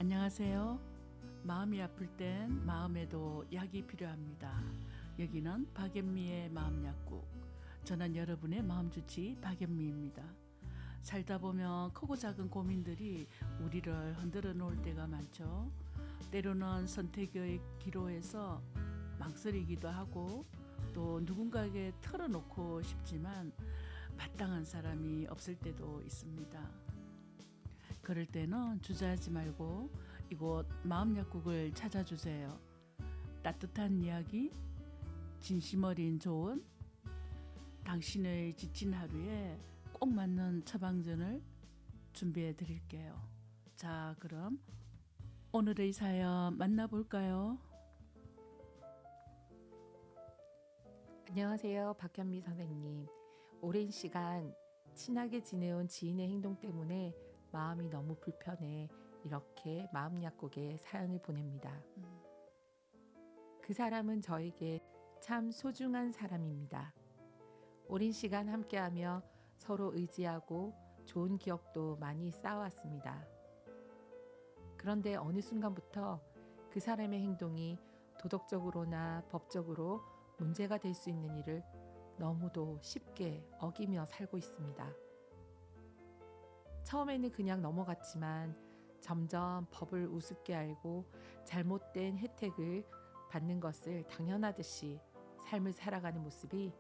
안녕하세요. 마음이 아플 땐 마음에도 약이 필요합니다. 여기는 박연미의 마음약국. 저는 여러분의 마음주치 박연미입니다. 살다 보면 크고 작은 고민들이 우리를 흔들어 놓을 때가 많죠. 때로는 선택의 기로에서 망설이기도 하고 또 누군가에게 털어놓고 싶지만 마땅한 사람이 없을 때도 있습니다. 그럴 때는 주저하지 말고 이곳 마음약국을 찾아주세요. 따뜻한 이야기, 진심 어린 조언, 당신의 지친 하루에 꼭 맞는 처방전을 준비해 드릴게요. 자, 그럼 오늘의 사연 만나볼까요? 안녕하세요. 박현미 선생님. 오랜 시간 친하게 지내온 지인의 행동 때문에 마음이 너무 불편해 이렇게 마음약국에 사연을 보냅니다. 그 사람은 저에게 참 소중한 사람입니다. 오랜 시간 함께하며 서로 의지하고 좋은 기억도 많이 쌓아왔습니다. 그런데 어느 순간부터 그 사람의 행동이 도덕적으로나 법적으로 문제가 될 수 있는 일을 너무도 쉽게 어기며 살고 있습니다. 처음에는 그냥 넘어갔지만 점점 법을 우습게 알고 잘못된 혜택을 받는 것을 당연하듯이 삶을 살아가는 모습이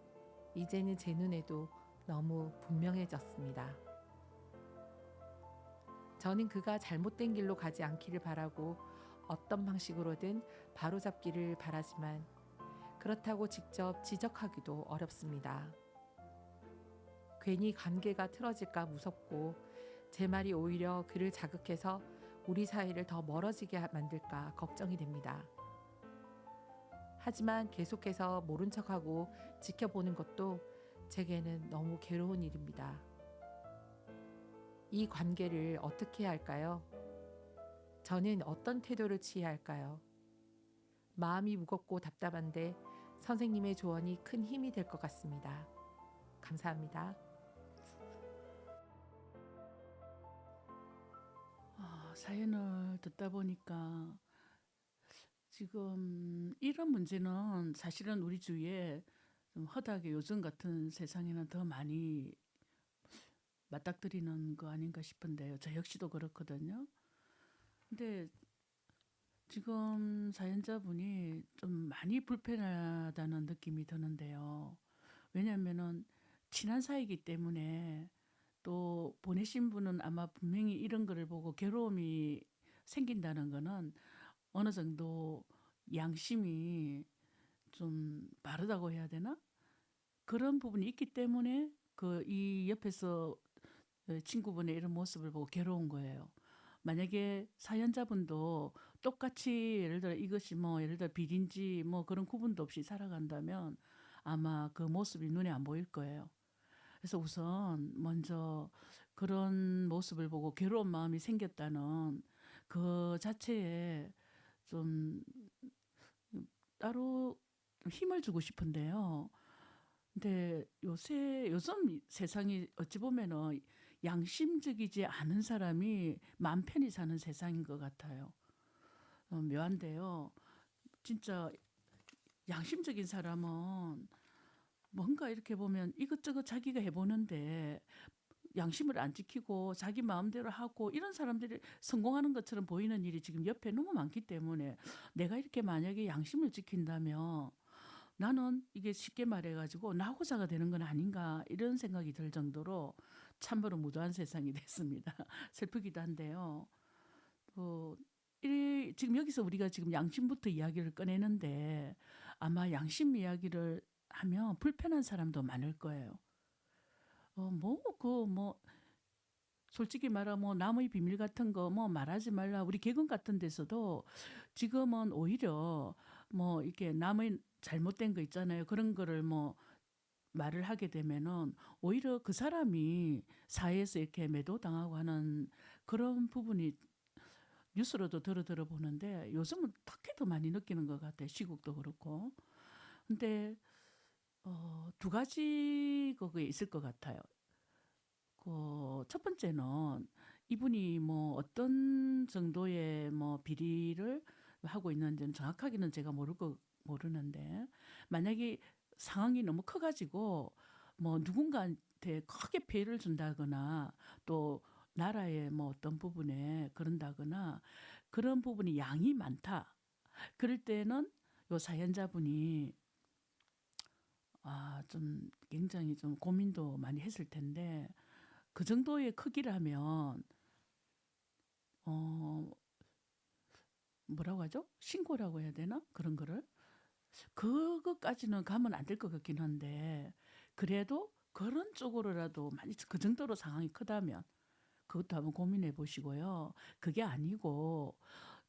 이제는 제 눈에도 너무 분명해졌습니다. 저는 그가 잘못된 길로 가지 않기를 바라고 어떤 방식으로든 바로잡기를 바라지만 그렇다고 직접 지적하기도 어렵습니다. 괜히 관계가 틀어질까 무섭고 제 말이 오히려 그를 자극해서 우리 사이를 더 멀어지게 만들까 걱정이 됩니다. 하지만 계속해서 모른 척하고 지켜보는 것도 제게는 너무 괴로운 일입니다. 이 관계를 어떻게 해야 할까요? 저는 어떤 태도를 취해야 할까요? 마음이 무겁고 답답한데 선생님의 조언이 큰 힘이 될 것 같습니다. 감사합니다. 사연을 듣다 보니까 지금 이런 문제는 사실은 우리 주위에 좀 허다하게 요즘 같은 세상에는 더 많이 맞닥뜨리는 거 아닌가 싶은데요. 저 역시도 그렇거든요. 근데 지금 사연자분이 좀 많이 불편하다는 느낌이 드는데요. 왜냐하면은 친한 사이이기 때문에 또 보내신 분은 아마 분명히 이런 거를 보고 괴로움이 생긴다는 거는 어느 정도 양심이 좀 바르다고 해야 되나? 그런 부분이 있기 때문에 이 옆에서 친구분의 이런 모습을 보고 괴로운 거예요. 만약에 사연자분도 똑같이 예를 들어 이것이 뭐 예를 들어 비리인지 뭐 그런 구분도 없이 살아간다면 아마 그 모습이 눈에 안 보일 거예요. 그래서 우선 먼저 그런 모습을 보고 괴로운 마음이 생겼다는 그 자체에 좀 따로 힘을 주고 싶은데요. 근데 요즘 세상이 어찌 보면은 양심적이지 않은 사람이 맘 편히 사는 세상인 것 같아요. 묘한데요. 진짜 양심적인 사람은 뭔가 이렇게 보면 이것저것 자기가 해보는데 양심을 안 지키고 자기 마음대로 하고 이런 사람들이 성공하는 것처럼 보이는 일이 지금 옆에 너무 많기 때문에 내가 이렇게 만약에 양심을 지킨다면 나는 이게 쉽게 말해가지고 나고자가 되는 건 아닌가 이런 생각이 들 정도로 참으로 무도한 세상이 됐습니다. 슬프기도 한데요. 지금 여기서 우리가 지금 양심부터 이야기를 꺼내는데 아마 양심 이야기를 하면 불편한 사람도 많을 거예요. 솔직히 말하면 뭐 남의 비밀 같은 거 뭐 말하지 말라. 우리 개근 같은 데서도 지금은 오히려 뭐 이렇게 남의 잘못된 거 있잖아요. 그런 거를 뭐 말을 하게 되면은 오히려 그 사람이 사회에서 이렇게 매도당하고 하는 그런 부분이 뉴스로도 들어보는데 요즘은 특히 더 많이 느끼는 것 같아요. 시국도 그렇고. 근데 두 가지 그게 있을 것 같아요. 첫 번째는 이분이 뭐 어떤 정도의 뭐 비리를 하고 있는지는 정확하게는 제가 모르는데, 만약에 상황이 너무 커 가지고 뭐 누군가한테 크게 피해를 준다거나 또 나라의 뭐 어떤 부분에 그런다거나 그런 부분이 양이 많다. 그럴 때는 요 사연자분이 좀 굉장히 좀 고민도 많이 했을 텐데, 그 정도의 크기라면 어 뭐라고 하죠? 신고라고 해야 되나? 그런 거를. 그것까지는 가면 안 될 것 같긴 한데, 그래도 그런 쪽으로라도 많이 그 정도로 상황이 크다면 그것도 한번 고민해 보시고요. 그게 아니고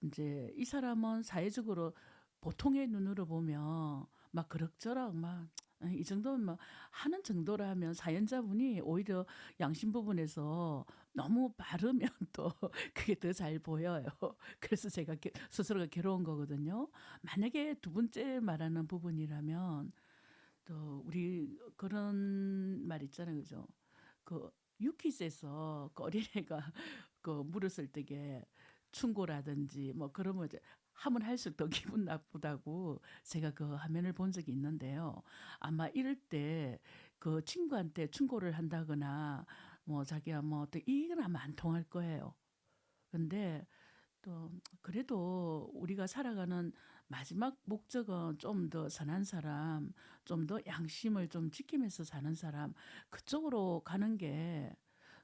이제 이 사람은 사회적으로 보통의 눈으로 보면 막 그럭저럭 막 이 정도면 뭐 하는 정도라면 사연자분이 오히려 양심 부분에서 너무 바르면 또 그게 더 잘 보여요. 그래서 제가 스스로가 괴로운 거거든요. 만약에 두 번째 말하는 부분이라면 또 우리 그런 말 있잖아요. 그죠? 그 유키즈에서 그 어린애가 그 물었을 때게 충고라든지 뭐 그러면 이제 하면 할수록 더 기분 나쁘다고 제가 그 화면을 본 적이 있는데요. 아마 이럴 때 그 친구한테 충고를 한다거나 뭐 자기야 뭐 또 이건 아마 안 통할 거예요. 근데 또 그래도 우리가 살아가는 마지막 목적은 좀 더 선한 사람, 좀 더 양심을 좀 지키면서 사는 사람, 그쪽으로 가는 게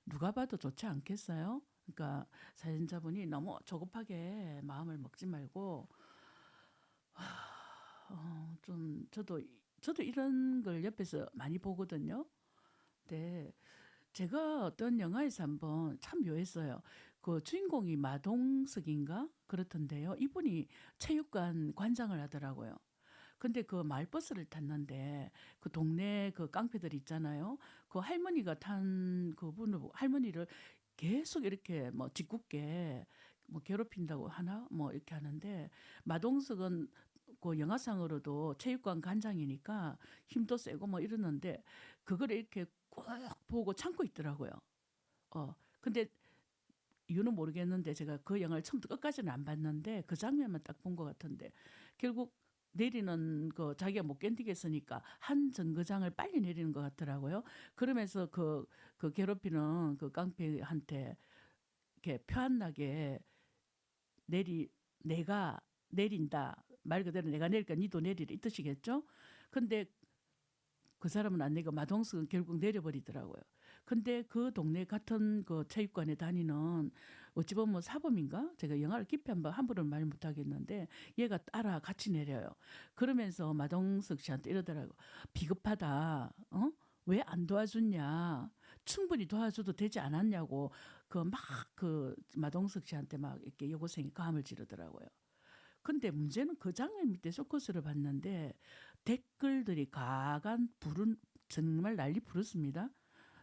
누가 봐도 좋지 않겠어요? 그러니까 사연자분이 너무 조급하게 마음을 먹지 말고 좀 저도 이런 걸 옆에서 많이 보거든요. 근데 제가 어떤 영화에서 한번 참 묘했어요. 그 주인공이 마동석인가 그렇던데요. 이분이 체육관 관장을 하더라고요. 근데 그 마을버스를 탔는데 그 동네 그 깡패들 있잖아요. 그 할머니가 탄 그분을 할머니를 계속 이렇게 뭐 짓궂게 뭐 괴롭힌다고 하나 뭐 이렇게 하는데, 마동석은 그 영화상으로도 체육관 관장이니까 힘도 세고 뭐 이러는데 그걸 이렇게 꼭 보고 참고 있더라고요. 근데 이유는 모르겠는데 제가 그 영화를 처음부터 끝까지는 안 봤는데 그 장면만 딱 본 것 같은데, 결국 내리는 거 자기가 못 견디겠으니까 한 정거장을 빨리 내리는 것 같더라고요. 그러면서 그 괴롭히는 그 깡패한테 이렇게 표 안 나게 내가 내린다. 말 그대로 내가 내릴까 니도 내리라 이 뜻이겠죠? 근데 그 사람은 안 내고 마동석은 결국 내려버리더라고요. 근데 그 동네 같은 그 체육관에 다니는 어찌 보면 뭐 사범인가? 제가 영화를 깊이 한번 함부로 말 못하겠는데 얘가 따라 같이 내려요. 그러면서 마동석 씨한테 이러더라고. 비겁하다. 어? 왜 안 도와줬냐? 충분히 도와줘도 되지 않았냐고 그 막 그 마동석 씨한테 막 이렇게 여고생이 감을 지르더라고요. 근데 문제는 그 장면 밑에 쇼커스를 봤는데 댓글들이 가간 불은 정말 난리 부르습니다.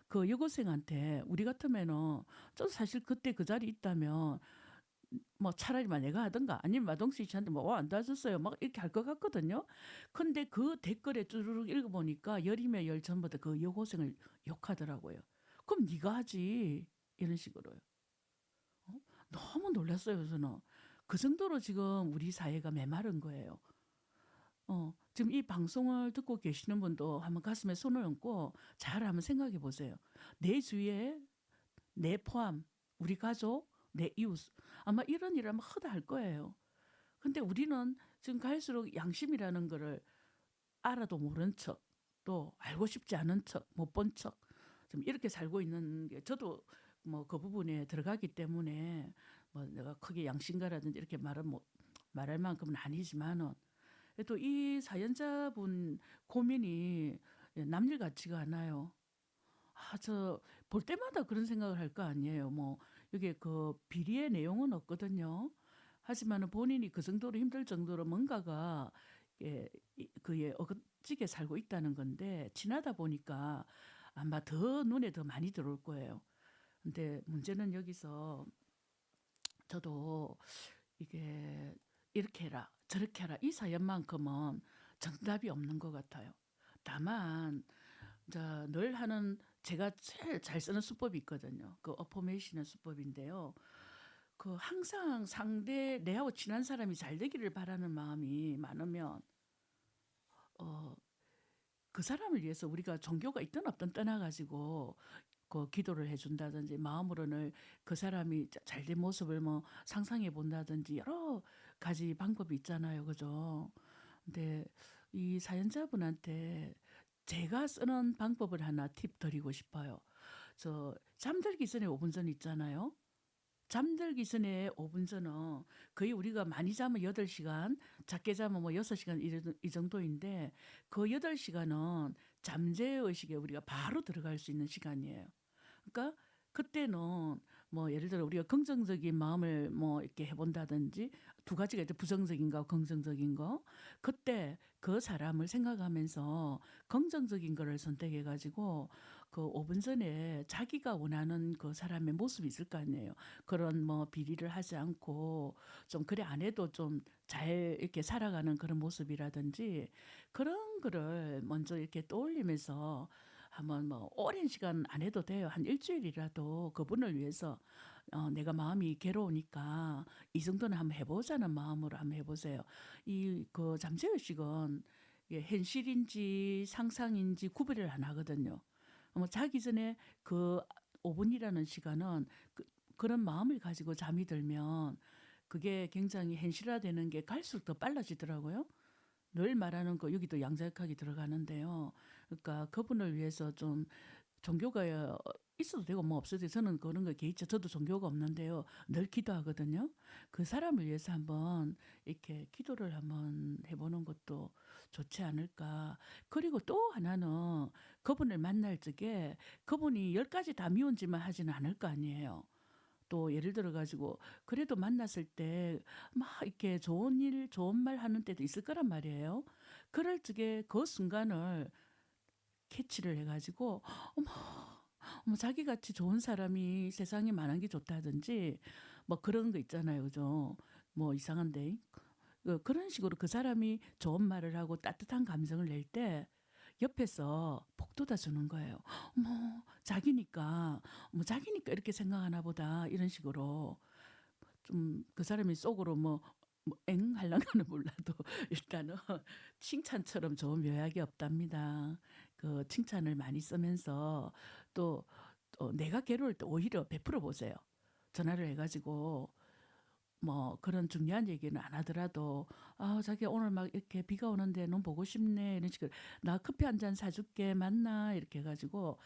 그 여고생한테 우리 같으면은 저 사실 그때 그 자리에 있다면 뭐 차라리 막 내가 하든가 아니면 마동석 씨한테 뭐 안 도와줬어요 막 이렇게 할 것 같거든요. 근데 그 댓글에 쭈르륵 읽어보니까 열이며 열 전부 다 그 여고생을 욕하더라고요. 그럼 네가 하지 이런 식으로요. 어? 너무 놀랐어요. 저는 그 정도로 지금 우리 사회가 메마른 거예요. 지금 이 방송을 듣고 계시는 분도 한번 가슴에 손을 얹고 잘 한번 생각해 보세요. 내 주위에 내 포함, 우리 가족, 내 이웃, 아마 이런 일을 아마 허다 할 거예요. 근데 우리는 지금 갈수록 양심이라는 거를 알아도 모른 척, 또 알고 싶지 않은 척, 못 본 척, 좀 이렇게 살고 있는 게 저도 뭐 그 부분에 들어가기 때문에 뭐 내가 크게 양심가라든지 이렇게 말할 만큼은 아니지만은, 또 이 사연자분 고민이 남일 같지가 않아요. 저 볼 때마다 그런 생각을 할 거 아니에요. 뭐 이게 그 비리의 내용은 없거든요. 하지만은 본인이 그 정도로 힘들 정도로 뭔가가 예, 그에 어긋지게 살고 있다는 건데 지나다 보니까 아마 더 눈에 더 많이 들어올 거예요. 근데 문제는 여기서 저도 이게 이렇게 해라 저렇게 해라 이 사연만큼은 정답이 없는 것 같아요. 다만 늘 하는 제가 제일 잘 쓰는 수법이 있거든요. 그 어포메이션 수법인데요. 그 항상 상대 내하고 친한 사람이 잘 되기를 바라는 마음이 많으면 어 그 사람을 위해서 우리가 종교가 있든 없든 떠나 가지고 그 기도를 해 준다든지 마음으로는 그 사람이 잘된 모습을 뭐 상상해 본다든지 여러 가지 방법이 있잖아요. 그죠? 근데 이 사연자분한테 제가 쓰는 방법을 하나 팁 드리고 싶어요. 저 잠들기 전에 5분 전 있잖아요. 잠들기 전에 5분 전은 거의 우리가 많이 자면 8 시간, 작게 자면 뭐 6 시간 이 정도인데 그 8 시간은 잠재 의식에 우리가 바로 들어갈 수 있는 시간이에요. 그러니까 그때는 뭐 예를 들어 우리가 긍정적인 마음을 뭐 이렇게 해 본다든지 두 가지가 있죠. 부정적인 거, 긍정적인 거. 그때 그 사람을 생각하면서 긍정적인 거를 선택해 가지고 그 5분 전에 자기가 원하는 그 사람의 모습이 있을 거 아니에요. 그런 뭐 비리를 하지 않고 좀 그래 안 해도 좀 잘 이렇게 살아가는 그런 모습이라든지 그런 거를 먼저 이렇게 떠올리면서 한번 뭐 오랜 시간 안 해도 돼요. 한 일 주일이라도 그분을 위해서 '내가 마음이 괴로우니까 이 정도는 한번 해 보자.'는 마음으로 한번 해 보세요. 이 그 잠재 의식은 이게 현실인지 상상인지 구별을 안 하거든요. 자기 전에 그 5 분이라는 시간은 그런 마음을 가지고 잠이 들면 그게 굉장히 현실화되는 게 갈수록 더 빨라지더라고요. 늘 말하는 거 여기도 양자역학이 들어가는데요. 그러니까 그분을 위해서 좀 종교가 있어도 되고 뭐 없어도 되고 저는 그런 거 개의치 저도 종교가 없는데요. 늘 기도하거든요. 그 사람을 위해서 한번 이렇게 기도를 한번 해 보는 것도 좋지 않을까. 그리고 또 하나는 그분을 만날 적에 그분이 10 가지 다 미운짓만 하지는 않을 거 아니에요. 또 예를 들어 가지고 그래도 만났을 때 막 이렇게 좋은 일 좋은 말 하는 때도 있을 거란 말이에요. 그럴 적에 그 순간을 캐치를 해 가지고 어머, 어머 자기같이 좋은 사람이 세상에 많은 게 좋다든지 뭐 그런 거 있잖아요. 그죠? 뭐 이상한데. 그런 식으로 그 사람이 좋은 말을 하고 따뜻한 감정을 낼 때 옆에서 복돋아 주는 거예요. 어머 자기니까 자기니까 이렇게 생각하나 보다.' 이런 식으로 좀 그 사람이 속으로 엥 하려는 몰라도 일단은 칭찬처럼 좋은 묘약이 없답니다. 그 칭찬을 많이 쓰면서 또 내가 괴로울 때 오히려 베풀어 보세요. 전화를 해 가지고 뭐 그런 중요한 얘기는 안 하더라도 "아 자기야 오늘 막 이렇게 비가 오는데 너무 보고 싶네." 이런 식으로 "나 커피 한 잔 사 줄게. 만나." 이렇게 해 가지고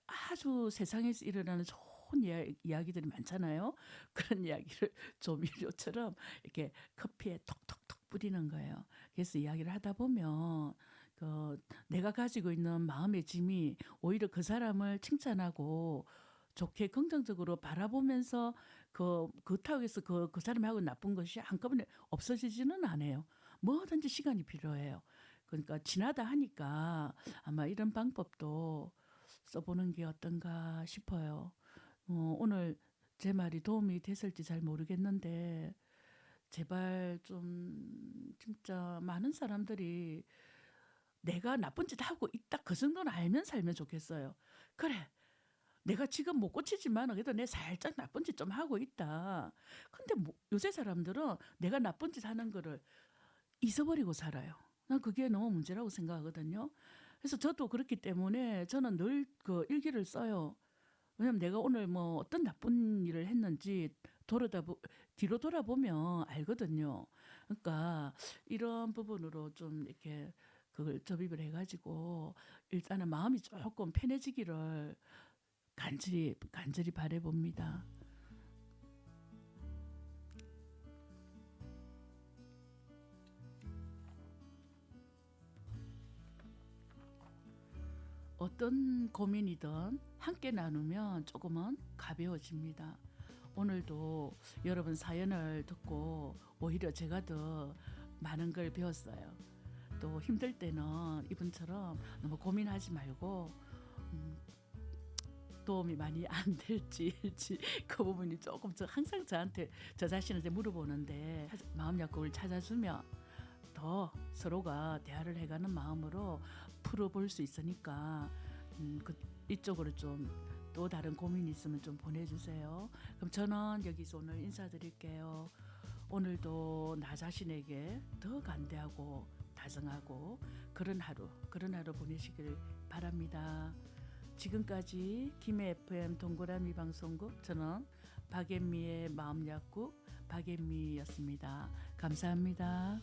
아주 세상에서 일어나는 좋은 이야기들이 많잖아요. 그런 이야기를 조미료처럼 이렇게 커피에 톡톡톡 뿌리는 거예요. 그래서 이야기를 하다 보면 그 내가 가지고 있는 마음의 짐이 오히려 그 사람을 칭찬하고 좋게 긍정적으로 바라보면서 그렇다고 해서 그 사람이 하고 나쁜 것이 한꺼번에 없어지지는 않아요. 뭐든지 시간이 필요해요. 그러니까 지나다 하니까 아마 이런 방법도 써 보는 게 어떤가 싶어요. 오늘 제 말이 도움이 됐을지 잘 모르겠는데 제발 좀 진짜 많은 사람들이 내가 나쁜 짓 하고 있다 그 정도는 알면 살면 좋겠어요. '그래 내가 지금 못 고치지만 그래도 내 살짝 나쁜 짓 좀 하고 있다.' 근데 뭐 요새 사람들은 내가 나쁜 짓 하는 거를 잊어버리고 살아요. 난 그게 너무 문제라고 생각하거든요. 그래서 저도 그렇기 때문에 저는 늘 그 일기를 써요. 왜냐면 내가 오늘 뭐 어떤 나쁜 일을 했는지 돌아다 보 뒤로 돌아보면 알거든요. 그러니까 이런 부분으로 좀 이렇게 그걸 접입을 해 가지고 일단은 마음이 조금 편해지기를 간절히 바라 봅니다. 어떤 고민이든 함께 나누면 조금은 가벼워집니다. 오늘도 여러분 사연을 듣고 오히려 제가 더 많은 걸 배웠어요. 또 힘들 때는 이분처럼 너무 고민하지 말고 음, 도움이 많이 안 될지 그 부분이 조금 항상 저한테 저 자신한테 물어보는데 마음 약국을 찾아주면 더 서로가 대화를 해가는 마음으로 풀어볼 수 있으니까 그 이쪽으로 좀 또 다른 고민이 있으면 좀 보내주세요. 그럼 저는 여기서 오늘 인사드릴게요. 오늘도 나 자신에게 더 간대하고 다정하고 그런 하루 보내시길 바랍니다. 지금까지 김해 FM 동그라미 방송국, 저는 박앤미의 마음약국 박앤미였습니다. 감사합니다.